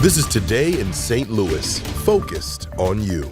This is Today in St. Louis, focused on you.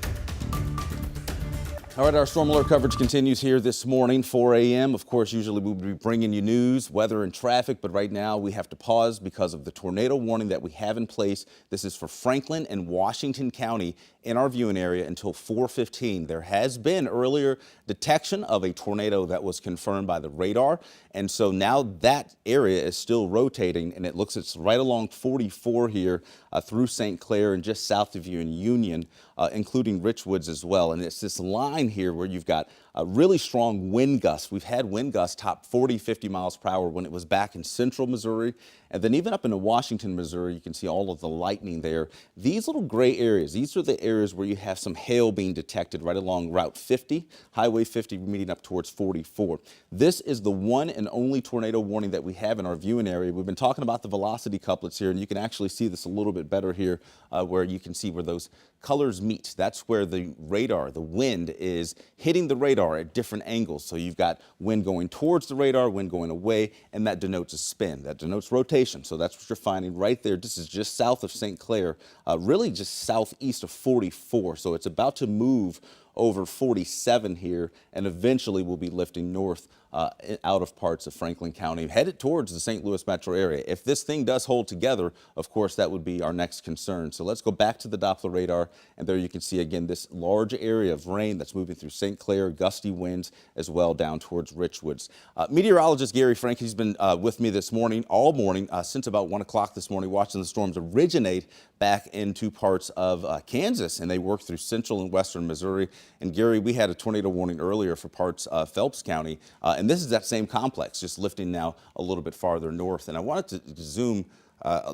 All right, our storm alert coverage continues here this morning, 4 a.m. Of course, usually we'll be bringing you news, weather, and traffic, but right now we have to pause because of the tornado warning that we have in place. This is for Franklin and Washington County in our viewing area until 4:15. There has been earlier detection of a tornado that was confirmed by the radar, and so now that area is still rotating, and it looks it's right along 44 here through St. Clair and just south of you in Union, including Richwoods as well. And it's this line here where you've got really strong wind gusts. We've had wind gusts top 40, 50 miles per hour when it was back in central Missouri. And then even up into Washington, Missouri, you can see all of the lightning there. These little gray areas, these are the areas where you have some hail being detected right along Route 50, Highway 50 meeting up towards 44. This is the one and only tornado warning that we have in our viewing area. We've been talking about the velocity couplets here, and you can actually see this a little bit better here where you can see where those colors meet. That's where the radar, the wind is hitting the radar at different angles. So you've got wind going towards the radar, wind going away, and that denotes a spin. That denotes rotation. So that's what you're finding right there. This is just south of St. Clair, really just southeast of 44. So it's about to move over 47 here, and eventually we'll be lifting north out of parts of Franklin County, headed towards the St. Louis metro area. If this thing does hold together, of course, that would be our next concern. So let's go back to the Doppler radar, and there you can see again this large area of rain that's moving through St. Clair, gusty winds as well down towards Richwoods. Meteorologist Gary Frank, he's been with me this morning, all morning, since about 1 o'clock this morning, watching the storms originate back into parts of Kansas, and they work through central and western Missouri. And Gary, we had a tornado warning earlier for parts of Phelps County, and this is that same complex, just lifting now a little bit farther north. And I wanted to zoom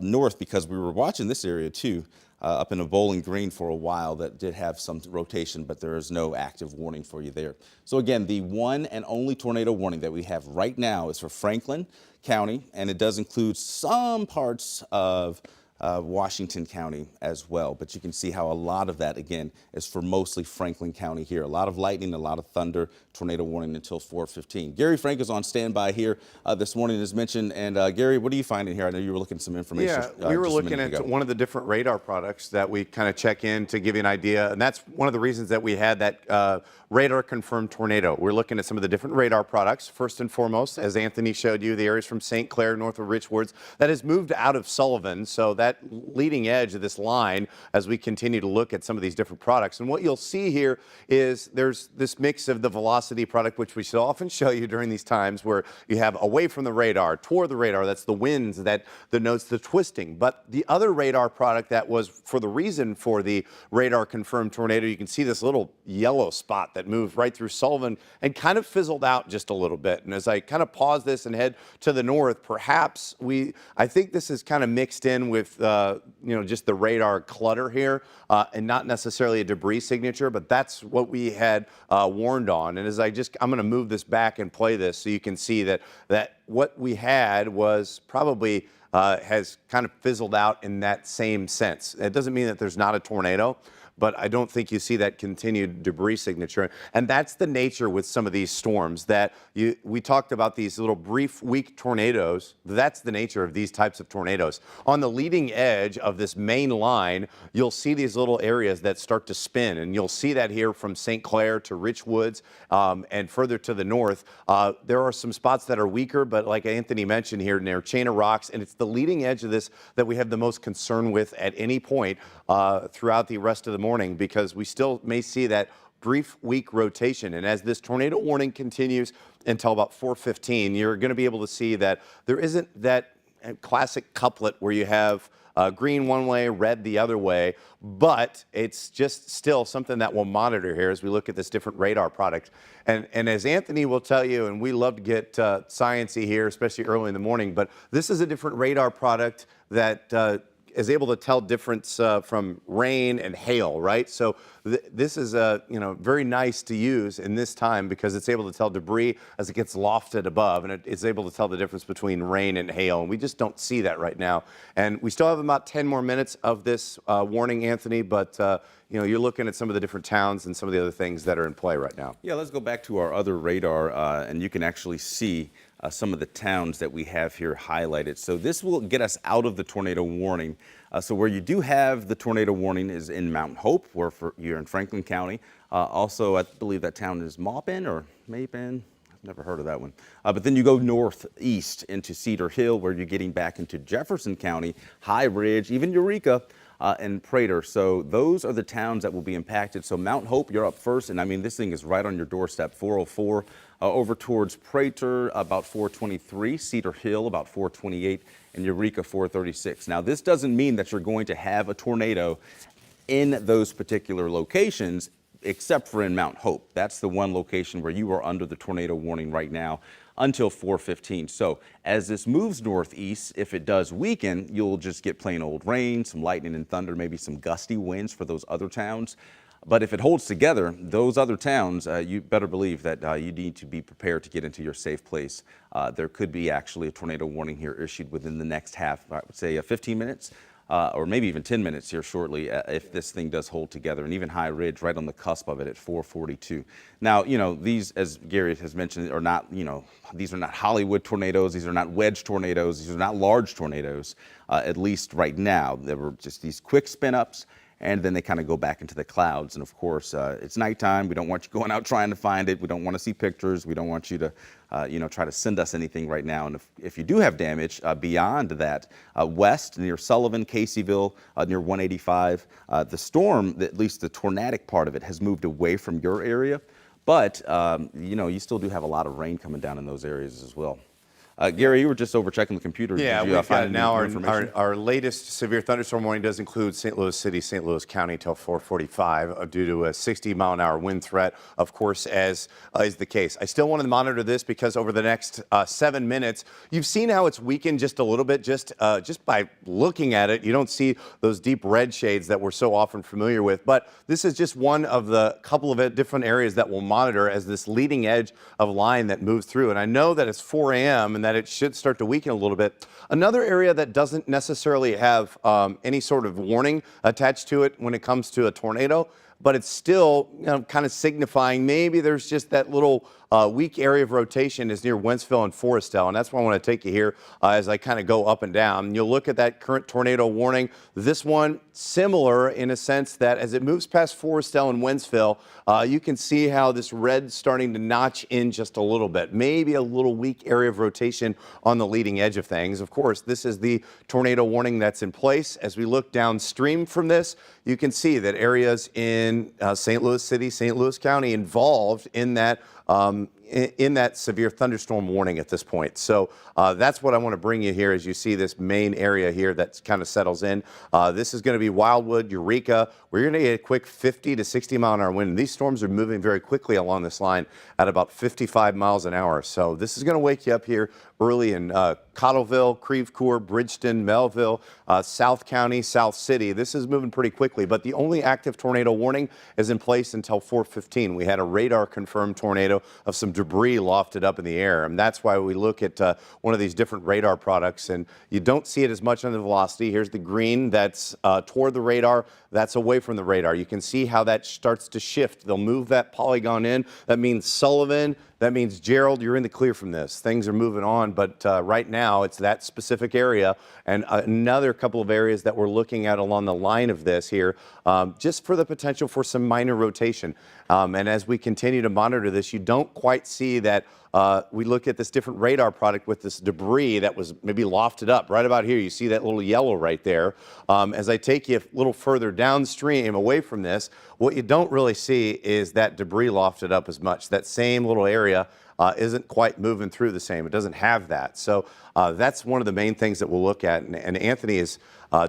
north because we were watching this area too, up in a Bowling Green for a while that did have some rotation, but there is no active warning for you there. So again, the one and only tornado warning that we have right now is for Franklin County, and it does include some parts of Washington County as well. But you can see how a lot of that, again, is for mostly Franklin County here. A lot of lightning, a lot of thunder, tornado warning until 4:15. Gary Frank is on standby here this morning, as mentioned. And Gary, what are you finding here? I know you were looking at some information. Yeah, we were looking at one of the different radar products that we kind of check in to give you an idea. And that's one of the reasons that we had that radar confirmed tornado. We're looking at some of the different radar products. First and foremost, as Anthony showed you, the areas from St. Clair north of Richwoods that has moved out of Sullivan. So that leading edge of this line as we continue to look at some of these different products. And what you'll see here is there's this mix of the velocity product, which we should often show you during these times where you have away from the radar, toward the radar, that's the winds that denotes the twisting. But the other radar product that was for the reason for the radar confirmed tornado, you can see this little yellow spot that moved right through Sullivan and kind of fizzled out just a little bit. And as I kind of pause this and head to the north, perhaps I think this is kind of mixed in with just the radar clutter here and not necessarily a debris signature, but that's what we had warned on. And as I'm going to move this back and play this so you can see that what we had was probably has kind of fizzled out in that same sense. It doesn't mean that there's not a tornado, but I don't think you see that continued debris signature. And that's the nature with some of these storms that we talked about, these little brief, weak tornadoes. That's the nature of these types of tornadoes. On the leading edge of this main line, you'll see these little areas that start to spin. And you'll see that here from St. Clair to Richwoods and further to the north. There are some spots that are weaker, but like Anthony mentioned here, near Chain of Rocks, and it's the leading edge of this that we have the most concern with at any point throughout the rest of the morning, because we still may see that brief weak rotation. And as this tornado warning continues until about 4:15, you're going to be able to see that there isn't that classic couplet where you have green one way, red the other way, but it's just still something that we'll monitor here as we look at this different radar product. And as Anthony will tell you, and we love to get sciencey here, especially early in the morning, but this is a different radar product that is able to tell difference from rain and hail, right? So this is very nice to use in this time because it's able to tell debris as it gets lofted above, and it's able to tell the difference between rain and hail, and we just don't see that right now. And we still have about 10 more minutes of this warning, Anthony, but you're looking at some of the different towns and some of the other things that are in play right now. Yeah, let's go back to our other radar, and you can actually see some of the towns that we have here highlighted. So this will get us out of the tornado warning. So where you do have the tornado warning is in Mount Hope, where you're in Franklin County. Also, I believe that town is Maupin or Mapin. I've never heard of that one. But then you go northeast into Cedar Hill, where you're getting back into Jefferson County, High Ridge, even Eureka, and Prater. So those are the towns that will be impacted. So Mount Hope, you're up first. And I mean, this thing is right on your doorstep, 404. Over towards Prater, about 423, Cedar Hill, about 428, and Eureka, 436. Now, this doesn't mean that you're going to have a tornado in those particular locations, except for in Mount Hope. That's the one location where you are under the tornado warning right now until 4:15. So as this moves northeast, if it does weaken, you'll just get plain old rain, some lightning and thunder, maybe some gusty winds for those other towns. But if it holds together, those other towns, you better believe that you need to be prepared to get into your safe place. There could be actually a tornado warning here issued within the next half, I would say 15 minutes, or maybe even 10 minutes here shortly if this thing does hold together. And even High Ridge right on the cusp of it at 442. Now, you know, these, as Gary has mentioned, are not, you know, these are not Hollywood tornadoes. These are not wedge tornadoes. These are not large tornadoes, at least right now. There were just these quick spin ups, and then they kind of go back into the clouds. And of course, it's nighttime. We don't want you going out trying to find it. We don't want to see pictures. We don't want you to, you know, try to send us anything right now. And if you do have damage beyond that, west near Sullivan, Caseyville, near 185, the storm, at least the tornadic part of it, has moved away from your area. But, you know, you still do have a lot of rain coming down in those areas as well. Gary, you were just over checking the computer. Yeah, Did you, we've got now information? our latest severe thunderstorm warning does include St. Louis City, St. Louis County till 4:45 due to a 60-mile-an-hour wind threat, of course, as is the case. I still want to monitor this because over the next 7 minutes, you've seen how it's weakened just a little bit. Just by looking at it, you don't see those deep red shades that we're so often familiar with. But this is just one of the couple of different areas that we'll monitor as this leading edge of line that moves through. And I know that it's 4 a.m. and that it should start to weaken a little bit. Another area that doesn't necessarily have any sort of warning attached to it when it comes to a tornado, but it's still, you know, kind of signifying maybe there's just that little weak area of rotation is near Wentzville and Forrestal, and that's why I want to take you here as I kind of go up and down. You'll look at that current tornado warning. This one similar in a sense that as it moves past Forrestal and Wentzville, you can see how this red starting to notch in just a little bit. Maybe a little weak area of rotation on the leading edge of things. Of course, this is the tornado warning that's in place. As we look downstream from this, you can see that areas in St. Louis City, St. Louis County involved in that severe thunderstorm warning at this point. So that's what I want to bring you here as you see this main area here that kind of settles in. This is going to be Wildwood, Eureka. We're going to get a quick 50 to 60 mile an hour wind. And these storms are moving very quickly along this line at about 55 miles an hour. So this is going to wake you up here early in Cottleville, Creve Coeur, Bridgeton, Melville, South County, South City. This is moving pretty quickly, but the only active tornado warning is in place until 4:15. We had a radar confirmed tornado of some debris lofted up in the air, and that's why we look at one of these different radar products, and you don't see it as much on the velocity. Here's the green that's toward the radar. That's away from the radar. You can see how that starts to shift. They'll move that polygon in. That means Sullivan. That means Gerald, you're in the clear from this. Things are moving on, but right now it's that specific area and another couple of areas that we're looking at along the line of this here, just for the potential for some minor rotation. And as we continue to monitor this, you don't quite see that. We look at this different radar product with this debris that was maybe lofted up right about here. You see that little yellow right there. As I take you a little further downstream away from this, what you don't really see is that debris lofted up as much. That same little area isn't quite moving through the same. It doesn't have that. So that's one of the main things that we'll look at. And Anthony is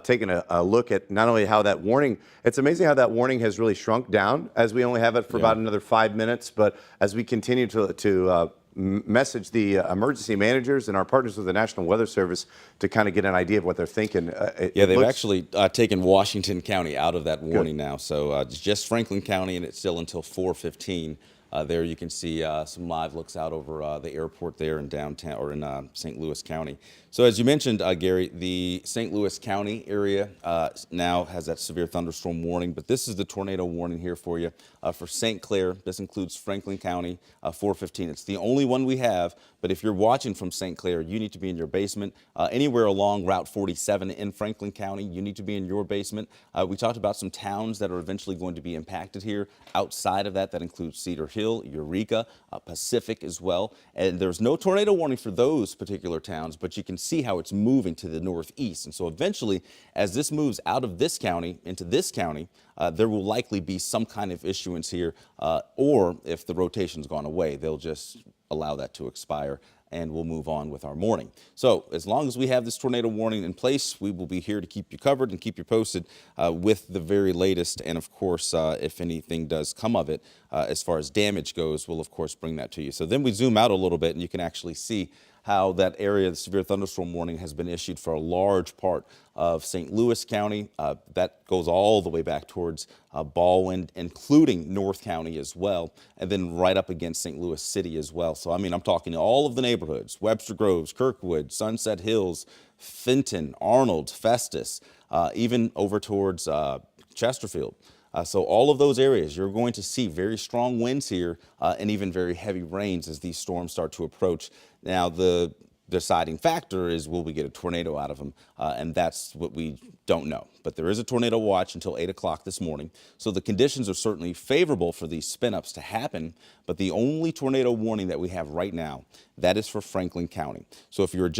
taking a look at not only how that warning, it's amazing how that warning has really shrunk down as we only have it for about another 5 minutes. But as we continue to message the emergency managers and our partners with the National Weather Service to kind of get an idea of what they're thinking. They've actually taken Washington County out of that warning now. So it's just Franklin County, and it's still until 4:15. There you can see some live looks out over the airport there in downtown or in St. Louis County. So as you mentioned, Gary, the St. Louis County area now has that severe thunderstorm warning, but this is the tornado warning here for you for St. Clair. This includes Franklin County, 415. It's the only one we have, but if you're watching from St. Clair, you need to be in your basement. Anywhere along Route 47 in Franklin County, you need to be in your basement. We talked about some towns that are eventually going to be impacted here. Outside of that, that includes Cedar Hill, Eureka, Pacific as well. And there's no tornado warning for those particular towns, but you can see how it's moving to the northeast. And so eventually, as this moves out of this county into this county, there will likely be some kind of issuance here, or if the rotation's gone away, they'll just allow that to expire and we'll move on with our morning. So as long as we have this tornado warning in place, we will be here to keep you covered and keep you posted with the very latest. And of course, if anything does come of it, as far as damage goes, we'll of course bring that to you. So then we zoom out a little bit and you can actually see how that area, the severe thunderstorm warning, has been issued for a large part of St. Louis County. That goes all the way back towards Baldwin, including North County as well, and then right up against St. Louis City as well. So, I mean, I'm talking all of the neighborhoods, Webster Groves, Kirkwood, Sunset Hills, Fenton, Arnold, Festus, even over towards Chesterfield. So all of those areas, you're going to see very strong winds here and even very heavy rains as these storms start to approach. Now, the deciding factor is, will we get a tornado out of them? And that's what we don't know. But there is a tornado watch until 8 o'clock this morning. So the conditions are certainly favorable for these spin-ups to happen. But the only tornado warning that we have right now, that is for Franklin County. So if you're